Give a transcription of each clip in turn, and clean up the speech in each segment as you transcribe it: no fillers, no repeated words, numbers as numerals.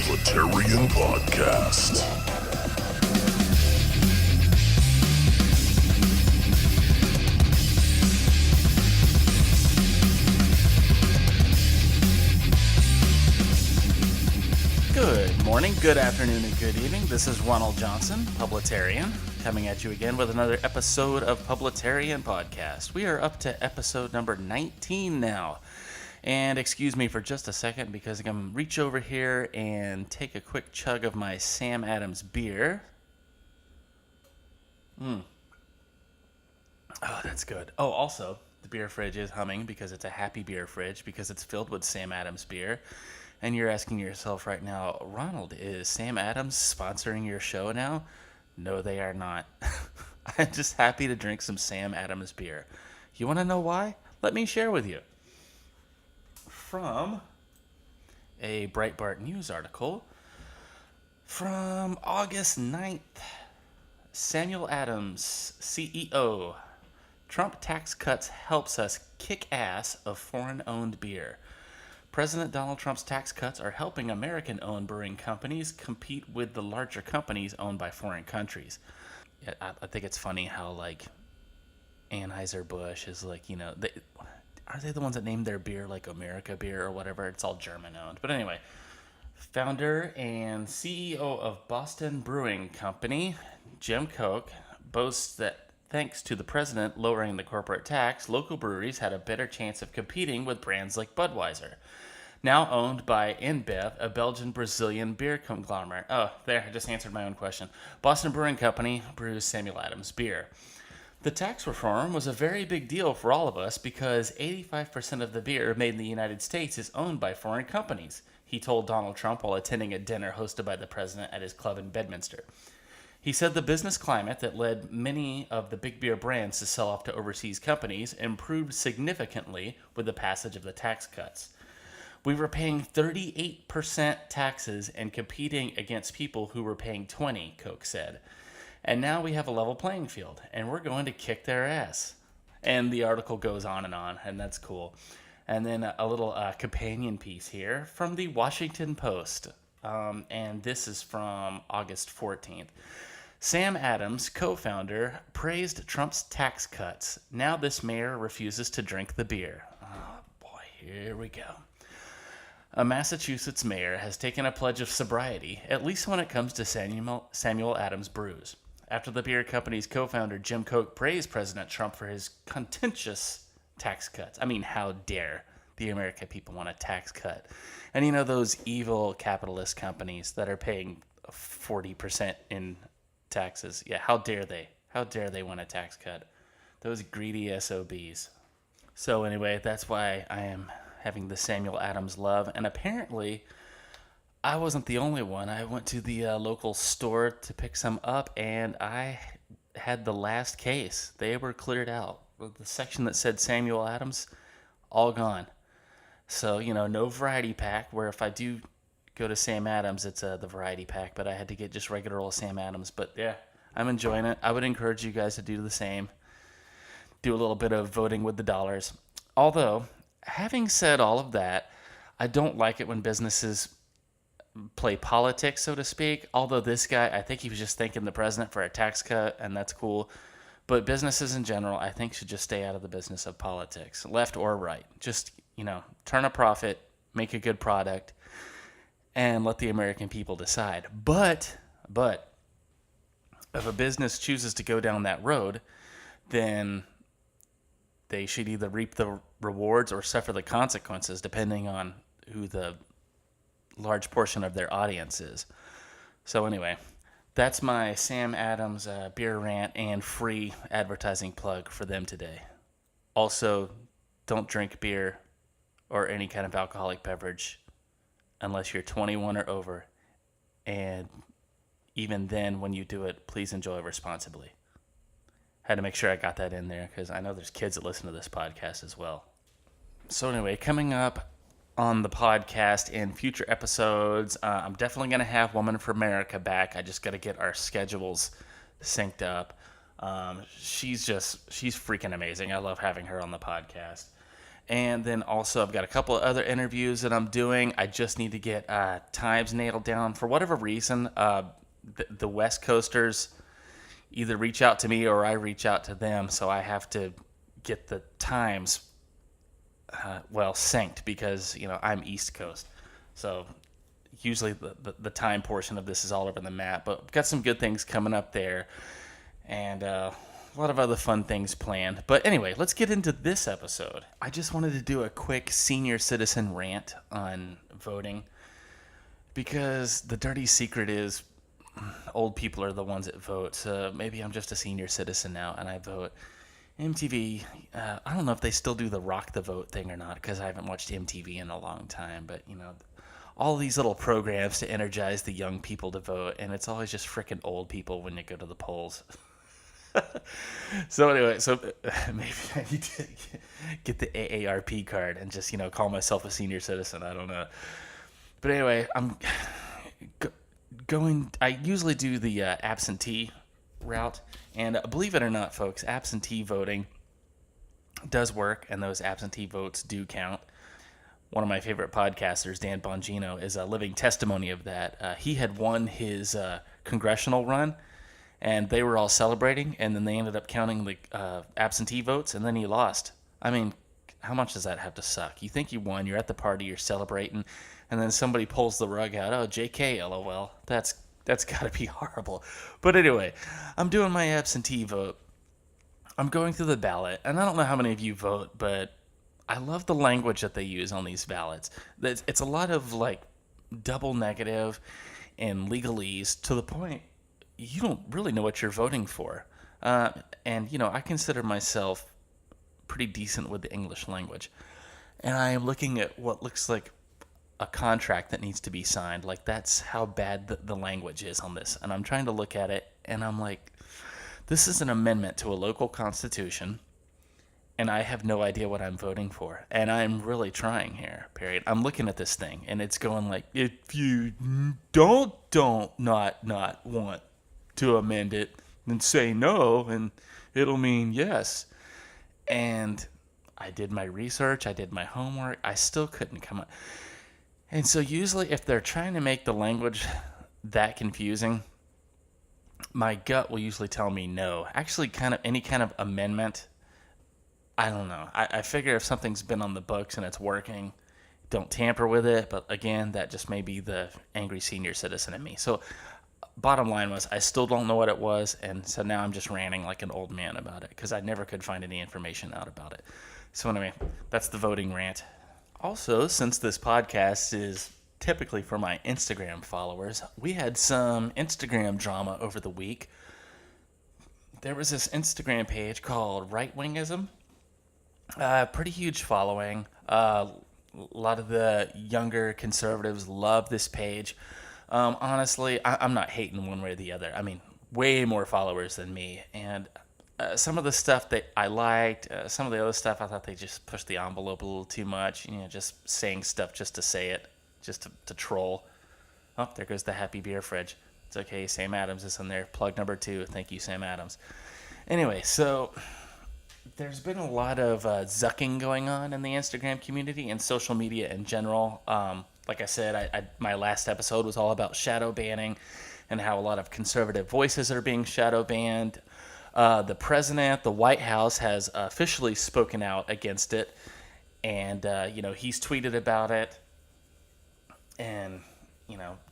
Publitarian Podcast. Good morning, good afternoon, and good evening. This is Ronald Johnson, Publitarian, coming at you again with another episode of Publitarian Podcast. We are up to episode number 19 now. And excuse me for just a second because I'm going to reach over here and take a quick chug of my Sam Adams beer. Oh, that's good. Oh, also, the beer fridge is humming because it's a happy beer fridge because it's filled with Sam Adams beer. And you're asking yourself right now, Ronald, is Sam Adams sponsoring your show now? No, they are not. I'm just happy to drink some Sam Adams beer. You want to know why? Let me share with you. From a Breitbart News article from August 9th, Samuel Adams, CEO, Trump tax cuts helps us kick ass of foreign-owned beer. President Donald Trump's tax cuts are helping American-owned brewing companies compete with the larger companies owned by foreign countries. Yeah, I think it's funny how, like, Anheuser-Busch is like, you know, are they the ones that named their beer like America beer or whatever? It's all German-owned. But anyway, founder and CEO of Boston Brewing Company, Jim Koch, boasts that thanks to the president lowering the corporate tax, local breweries had a better chance of competing with brands like Budweiser. Now owned by InBev, a Belgian-Brazilian beer conglomerate. Oh, there, I just answered my own question. Boston Brewing Company brews Samuel Adams beer. The tax reform was a very big deal for all of us because 85% of the beer made in the United States is owned by foreign companies, he told Donald Trump while attending a dinner hosted by the president at his club in Bedminster. He said the business climate that led many of the big beer brands to sell off to overseas companies improved significantly with the passage of the tax cuts. We were paying 38% taxes and competing against people who were paying 20%, Koch said. And now we have a level playing field, and we're going to kick their ass. And the article goes on, and that's cool. And then a little companion piece here from the Washington Post. And this is from August 14th. Sam Adams, co-founder, praised Trump's tax cuts. Now this mayor refuses to drink the beer. Oh, boy, here we go. A Massachusetts mayor has taken a pledge of sobriety, at least when it comes to Samuel Adams brews. After the beer company's co-founder Jim Koch praised President Trump for his contentious tax cuts. I mean, how dare the American people want a tax cut? And you know those evil capitalist companies that are paying 40% in taxes? Yeah, how dare they? How dare they want a tax cut? Those greedy SOBs. So anyway, that's why I am having the Samuel Adams love. And apparently, I wasn't the only one. I went to the local store to pick some up, and I had the last case. They were cleared out. The section that said Samuel Adams, all gone. So, you know, no variety pack, where if I do go to Sam Adams, it's the variety pack, but I had to get just regular old Sam Adams. But yeah, I'm enjoying it. I would encourage you guys to do the same. Do a little bit of voting with the dollars. Although, having said all of that, I don't like it when businesses play politics, so to speak. Although this guy, I think he was just thanking the president for a tax cut, and that's cool. But businesses in general, I think, should just stay out of the business of politics, left or right. Just, you know, turn a profit, make a good product, and let the American people decide. But, if a business chooses to go down that road, then they should either reap the rewards or suffer the consequences, depending on who the large portion of their audience is. So anyway, that's my Sam Adams beer rant and free advertising plug for them today. Also, don't drink beer or any kind of alcoholic beverage unless you're 21 or over. And even then, when you do it, please enjoy responsibly. Had to make sure I got that in there because I know there's kids that listen to this podcast as well. So anyway, coming up on the podcast in future episodes, I'm definitely going to have Woman for America back. I just got to get our schedules synced up. She's freaking amazing. I love having her on the podcast. And then also I've got a couple of other interviews that I'm doing. I just need to get times nailed down. For whatever reason, the West Coasters either reach out to me or I reach out to them. So I have to get the times, synced because, I'm East Coast. So usually the time portion of this is all over the map. But we've got some good things coming up there. And a lot of other fun things planned. But anyway, let's get into this episode. I just wanted to do a quick senior citizen rant on voting because the dirty secret is old people are the ones that vote. So maybe I'm just a senior citizen now and I vote. MTV, I don't know if they still do the rock the vote thing or not because I haven't watched MTV in a long time. But, all these little programs to energize the young people to vote. And it's always just freaking old people when you go to the polls. So anyway, maybe I need to get the AARP card and just, call myself a senior citizen. I don't know. But anyway, I'm going, I usually do the absentee route. And believe it or not, folks, absentee voting does work, and those absentee votes do count. One of my favorite podcasters, Dan Bongino, is a living testimony of that. He had won his congressional run, and they were all celebrating, and then they ended up counting the absentee votes, and then he lost. I mean, how much does that have to suck? You think you won, you're at the party, you're celebrating, and then somebody pulls the rug out. Oh, JK, LOL. That's got to be horrible. But anyway, I'm doing my absentee vote. I'm going through the ballot, and I don't know how many of you vote, but I love the language that they use on these ballots. It's a lot of, double negative and legalese to the point you don't really know what you're voting for. And, I consider myself pretty decent with the English language. And I am looking at what looks like a contract that needs to be signed. That's how bad the language is on this. And I'm trying to look at it, and I'm like, this is an amendment to a local constitution, and I have no idea what I'm voting for. And I'm really trying here, period. I'm looking at this thing, and it's going if you don't not want to amend it, then say no, and it'll mean yes. And I did my research, I did my homework, I still couldn't come up. And so usually if they're trying to make the language that confusing, my gut will usually tell me no. Actually, any kind of amendment, I don't know. I figure if something's been on the books and it's working, don't tamper with it. But again, that just may be the angry senior citizen in me. So bottom line was I still don't know what it was. And so now I'm just ranting like an old man about it because I never could find any information out about it. So anyway, that's the voting rant. Also, since this podcast is typically for my Instagram followers, we had some Instagram drama over the week. There was this Instagram page called Rightwing ISM. Pretty huge following. A lot of the younger conservatives love this page. Honestly, I'm not hating one way or the other. I mean, way more followers than me. And some of the stuff that I liked, some of the other stuff I thought they just pushed the envelope a little too much. Just saying stuff just to say it, just to troll. Oh, there goes the happy beer fridge. It's okay, Sam Adams is in there. Plug number 2. Thank you, Sam Adams. Anyway, so there's been a lot of zucking going on in the Instagram community and social media in general. Like I said, my last episode was all about shadow banning and how a lot of conservative voices are being shadow banned. The president, the White House, has officially spoken out against it. And, he's tweeted about it and,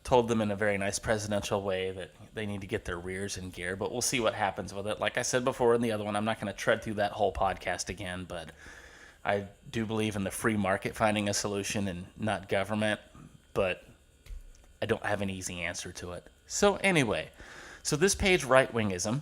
told them in a very nice presidential way that they need to get their rears in gear. But we'll see what happens with it. Like I said before in the other one, I'm not going to tread through that whole podcast again. But I do believe in the free market finding a solution and not government. But I don't have an easy answer to it. So anyway, this page, Rightwingism,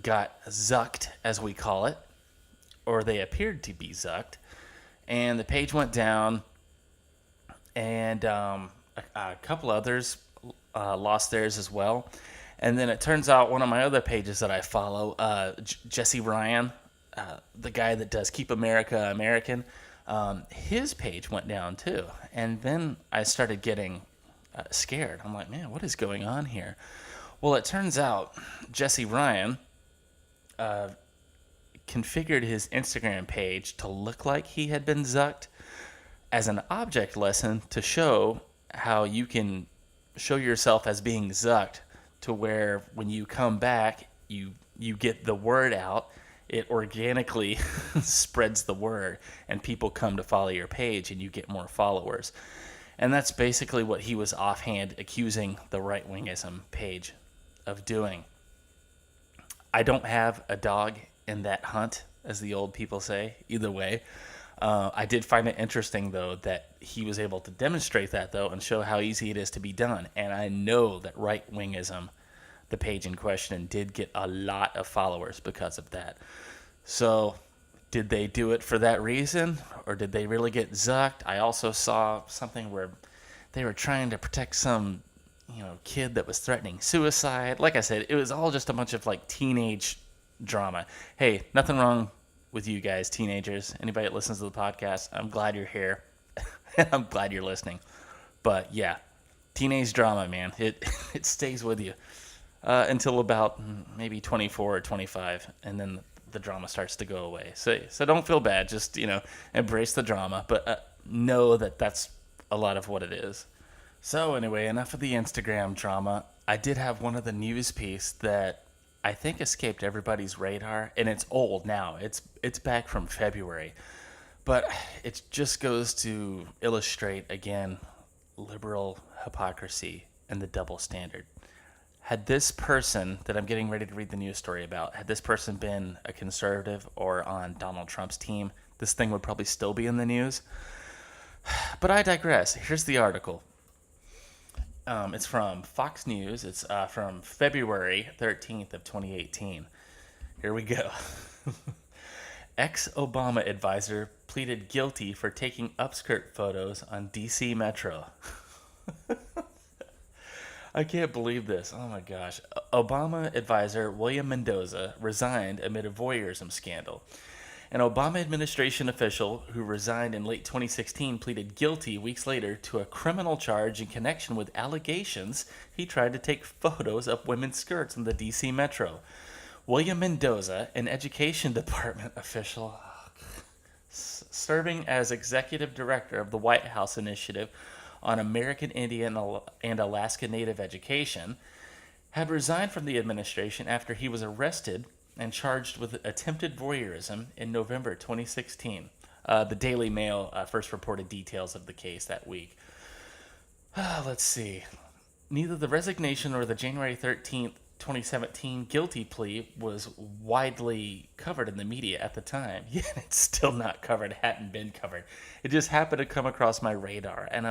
got zucked, as we call it, or they appeared to be zucked, and the page went down, and a couple others lost theirs as well. And then it turns out one of my other pages that I follow, Jesse Ryan, the guy that does Keep America American, his page went down too. And then I started getting scared. I'm like, man, what is going on here? Well, it turns out Jesse Ryan configured his Instagram page to look like he had been zucked as an object lesson to show how you can show yourself as being zucked, to where when you come back, you get the word out. It organically spreads the word, and people come to follow your page, and you get more followers. And that's basically what he was offhand accusing the Rightwing ISM page of doing. I don't have a dog in that hunt, as the old people say, either way. I did find it interesting, though, that he was able to demonstrate that, though, and show how easy it is to be done. And I know that Rightwingism, the page in question, did get a lot of followers because of that. So, did they do it for that reason, or did they really get zucked? I also saw something where they were trying to protect some, kid that was threatening suicide. Like I said, it was all just a bunch of teenage drama. Hey, nothing wrong with you guys, teenagers. Anybody that listens to the podcast, I'm glad you're here. I'm glad you're listening. But yeah, teenage drama, man. It stays with you until about maybe 24 or 25, and then the drama starts to go away. So don't feel bad. Just embrace the drama, but know that that's a lot of what it is. So anyway, enough of the Instagram drama. I did have one of the news piece that I think escaped everybody's radar, and it's old now. It's back from February. But it just goes to illustrate, again, liberal hypocrisy and the double standard. Had this person that I'm getting ready to read the news story about, had this person been a conservative or on Donald Trump's team, this thing would probably still be in the news. But I digress. Here's the article. It's from Fox News. It's from February 13th of 2018. Here we go. Ex-Obama advisor pleaded guilty for taking upskirt photos on D.C. Metro. I can't believe this. Oh my gosh. Obama advisor William Mendoza resigned amid a voyeurism scandal. An Obama administration official who resigned in late 2016 pleaded guilty weeks later to a criminal charge in connection with allegations he tried to take photos of women's skirts in the D.C. Metro. William Mendoza, an education department official serving as executive director of the White House Initiative on American Indian and Alaska Native Education, had resigned from the administration after he was arrested and charged with attempted voyeurism in November 2016. The Daily Mail first reported details of the case that week. Let's see. Neither the resignation nor the January 13th, 2017 guilty plea was widely covered in the media at the time. Yet it's still not covered, hadn't been covered. It just happened to come across my radar. And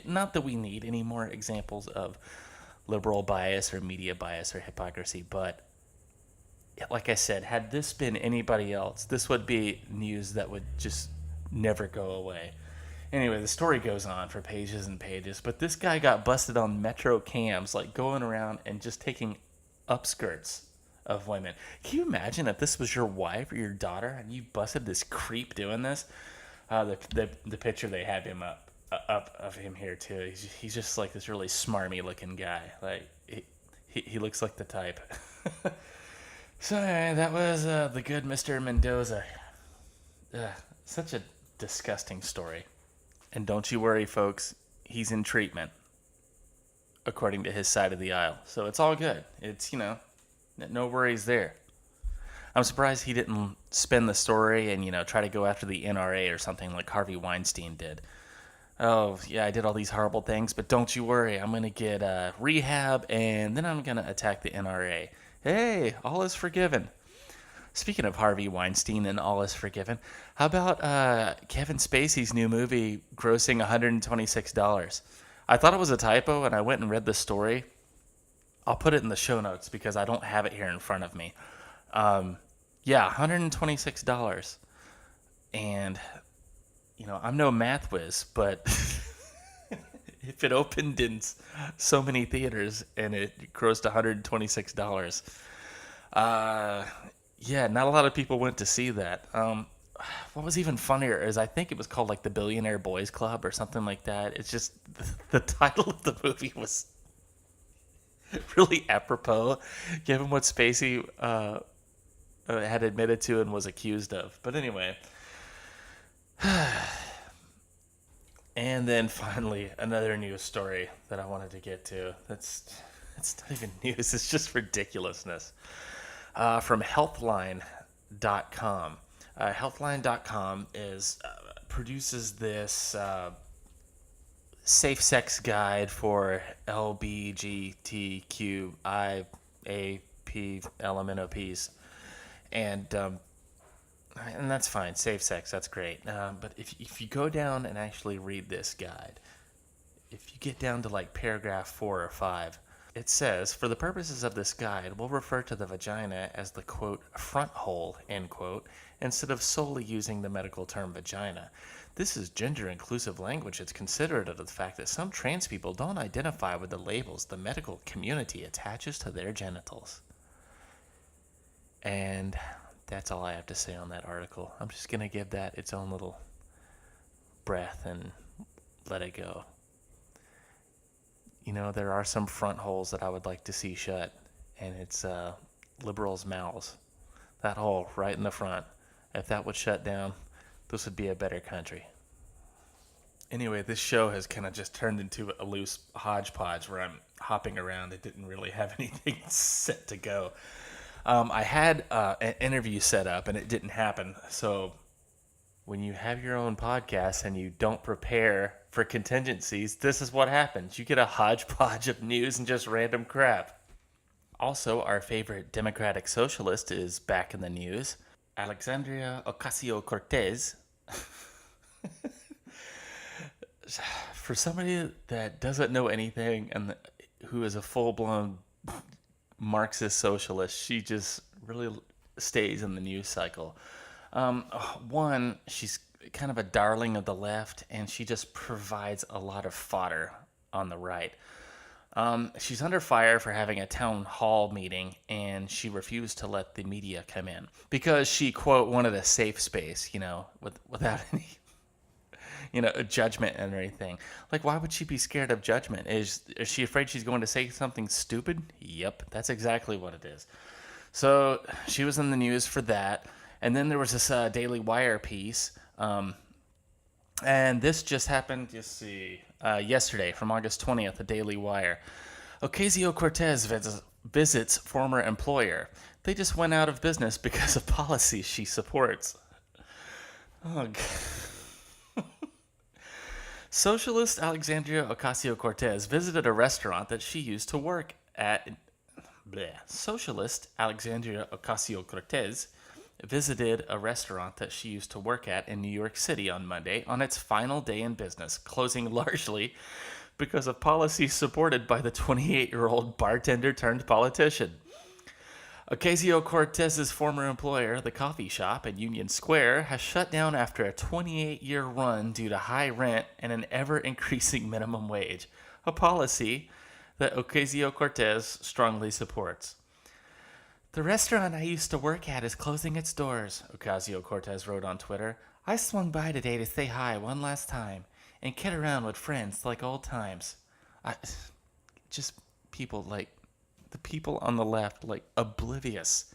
not that we need any more examples of liberal bias or media bias or hypocrisy, but like I said, had this been anybody else, this would be news that would just never go away. Anyway, the story goes on for pages and pages, but this guy got busted on Metro cams, going around and just taking upskirts of women. Can you imagine if this was your wife or your daughter and you busted this creep doing this? The picture they have him up of him here too. He's just like this really smarmy looking guy. He looks like the type. So anyway, that was the good Mr. Mendoza. Such a disgusting story. And don't you worry, folks. He's in treatment, according to his side of the aisle. So it's all good. It's, no worries there. I'm surprised he didn't spin the story and, try to go after the NRA or something like Harvey Weinstein did. Oh, yeah, I did all these horrible things, but don't you worry. I'm going to get rehab, and then I'm going to attack the NRA. Hey, all is forgiven. Speaking of Harvey Weinstein and all is forgiven, how about Kevin Spacey's new movie grossing $126? I thought it was a typo, and I went and read the story. I'll put it in the show notes because I don't have it here in front of me. Yeah, $126. And, I'm no math whiz, but if it opened in so many theaters and it grossed $126, yeah, not a lot of people went to see that. What was even funnier is I think it was called the Billionaire Boys Club or something like that. It's just the title of the movie was really apropos, given what Spacey had admitted to and was accused of. But anyway. And then finally, another news story that I wanted to get to. It's not even news. It's just ridiculousness. From Healthline.com. Healthline.com produces this safe sex guide for LBGTQIAPLMNOPs. And that's fine. Safe sex, that's great. But if you go down and actually read this guide, if you get down to like paragraph 4 or 5, it says, for the purposes of this guide, we'll refer to the vagina as the, quote, front hole, end quote, instead of solely using the medical term vagina. This is gender-inclusive language. It's considerate of the fact that some trans people don't identify with the labels the medical community attaches to their genitals. And that's all I have to say on that article. I'm just going to give that its own little breath and let it go. You know, there are some front holes that I would like to see shut, and it's liberals' mouths. That hole right in the front. If that would shut down, this would be a better country. Anyway, this show has kind of just turned into a loose hodgepodge where I'm hopping around. It didn't really have anything set to go. I had an interview set up, and it didn't happen. So when you have your own podcast and you don't prepare for contingencies, this is what happens. You get a hodgepodge of news and just random crap. Also, our favorite Democratic Socialist is back in the news. Alexandria Ocasio-Cortez. For somebody that doesn't know anything and who is a full-blown Marxist socialist, she just really stays in the news cycle. One, she's kind of a darling of the left, and she just provides a lot of fodder on the right. She's under fire for having a town hall meeting, and she refused to let the media come in because she, quote, wanted a safe space, without any, judgment and anything. Like, why would she be scared of judgment? Is she afraid she's going to say something stupid? Yep, that's exactly what it is. So she was in the news for that. And then there was this Daily Wire piece. And this just happened, yesterday from August 20th, the Daily Wire. Ocasio-Cortez visits former employer. They just went out of business because of policies she supports. Oh, God. Socialist Alexandria Ocasio-Cortez visited a restaurant that she used to work at. Socialist Alexandria Ocasio-Cortez visited a restaurant that she used to work at in New York City on Monday on its final day in business, closing largely because of policies supported by the 28-year-old bartender turned politician. Ocasio-Cortez's former employer, the coffee shop in Union Square, has shut down after a 28-year run due to high rent and an ever-increasing minimum wage, a policy that Ocasio-Cortez strongly supports. The restaurant I used to work at is closing its doors, Ocasio-Cortez wrote on Twitter. I swung by today to say hi one last time and kid around with friends like old times. Just people like the people on the left, like oblivious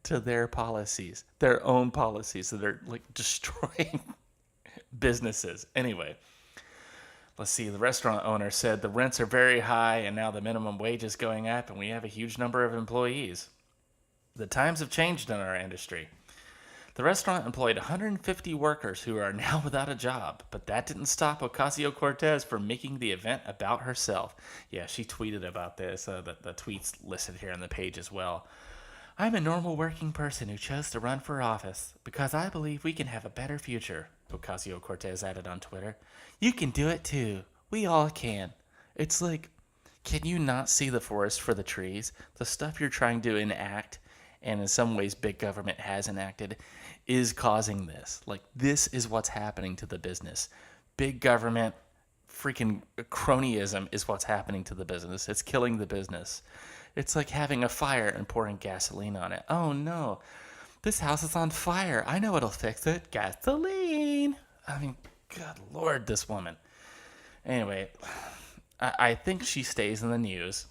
to their policies, their own policies that are like destroying businesses. Anyway, let's see. The restaurant owner said the rents are very high and now the minimum wage is going up and we have a huge number of employees. The times have changed in our industry. The restaurant employed 150 workers who are now without a job, but that didn't stop Ocasio-Cortez from making the event about herself. Yeah, she tweeted about this. The tweet's listed here on the page as well. I'm a normal working person who chose to run for office because I believe we can have a better future, Ocasio-Cortez added on Twitter. You can do it too. We all can. It's like, can you not see the forest for the trees? The stuff you're trying to enact, and in some ways big government has enacted, is causing this. Like, this is what's happening to the business. Big government, freaking cronyism is what's happening to the business. It's killing the business. It's like having a fire and pouring gasoline on it. Oh no, this house is on fire. I know what'll fix it. Gasoline. I mean, good Lord, this woman. Anyway, I think she stays in the news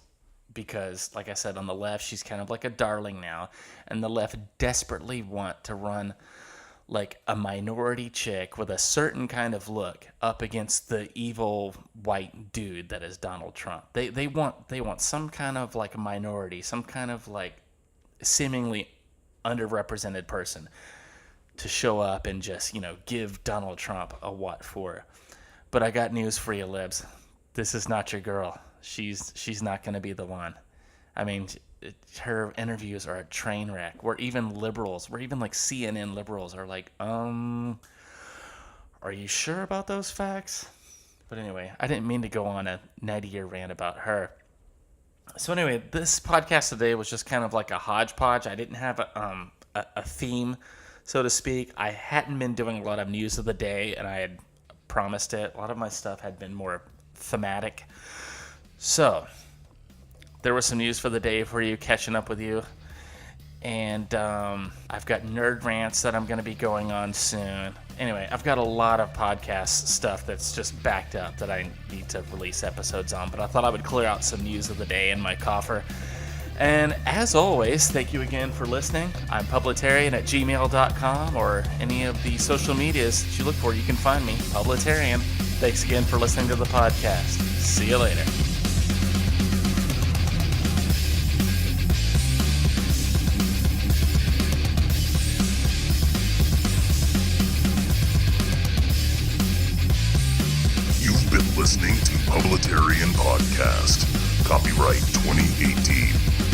because, like I said, on the left, she's kind of like a darling now, and the left desperately want to run like a minority chick with a certain kind of look up against the evil white dude that is Donald Trump. They want some kind of like a minority, some kind of like seemingly underrepresented person to show up and just, give Donald Trump a what for. But I got news for you, libs. This is not your girl. She's not going to be the one. I mean, her interviews are a train wreck. Where even like CNN liberals are like, are you sure about those facts? But anyway, I didn't mean to go on a 90-year rant about her. So anyway, this podcast today was just kind of like a hodgepodge. I didn't have a theme, so to speak. I hadn't been doing a lot of news of the day, and I had promised it. A lot of my stuff had been more thematic. So there was some news for the day for you, catching up with you. And I've got nerd rants that I'm going to be going on soon. Anyway, I've got a lot of podcast stuff that's just backed up that I need to release episodes on. But I thought I would clear out some news of the day in my coffer. And as always, thank you again for listening. I'm publitarian@gmail.com, or any of the social medias that you look for, you can find me, Publitarian. Thanks again for listening to the podcast. See you later. You've been listening to Publitarian Podcast. Copyright 2018.